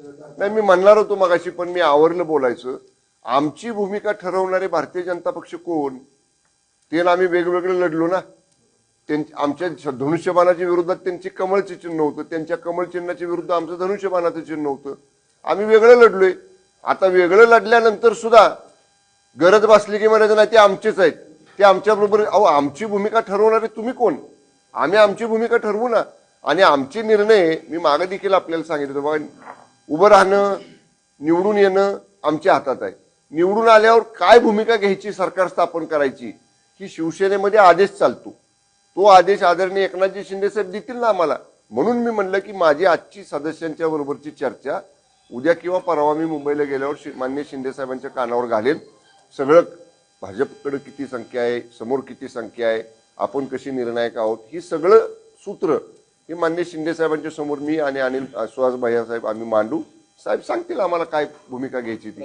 नाही, मी म्हणणार होतो मगाशी, पण मी आवरलं बोलायचं. आमची भूमिका ठरवणारे भारतीय जनता पक्ष कोण? ते आम्ही वेगवेगळे लढलो ना. आमच्या धनुष्यबाणाच्या विरोधात त्यांची कमळचे चिन्ह होतं, त्यांच्या कमळ चिन्हाच्या विरुद्ध आमचं धनुष्यबाणाचं चिन्ह होतं. आम्ही वेगळं लढलोय. आता वेगळं लढल्यानंतर सुद्धा गरज भासली की म्हणायचं नाही ते आमचेच आहेत, ते आमच्याबरोबर. अहो, आमची भूमिका ठरवणारे तुम्ही कोण? आम्ही आमची भूमिका ठरवू ना. आणि आमचे निर्णय मी मागे देखील आपल्याला सांगितलं, बघा, उभं राहणं, निवडून येणं आमच्या हातात आहे. निवडून आल्यावर काय भूमिका घ्यायची, सरकार स्थापन करायची, ही शिवसेनेमध्ये आदेश चालतो. तो आदेश आदरणीय एकनाथजी शिंदेसाहेब देतील ना आम्हाला. म्हणून मी म्हणलं की माझी आजची सदस्यांच्या बरोबरची चर्चा उद्या किंवा परवा मी मुंबईला गेल्यावर माननीय शिंदेसाहेबांच्या कानावर घालेल. सगळं भाजपकडे किती संख्या आहे, समोर किती संख्या आहे, आपण कशी निर्णायक आहोत, ही सगळं सूत्र हे माननीय शिंदेसाहेबांच्या समोर मी आणि अनिल सुहास भैया साहेब आम्ही मांडू. साहेब सांगतील आम्हाला काय भूमिका घ्यायची ती.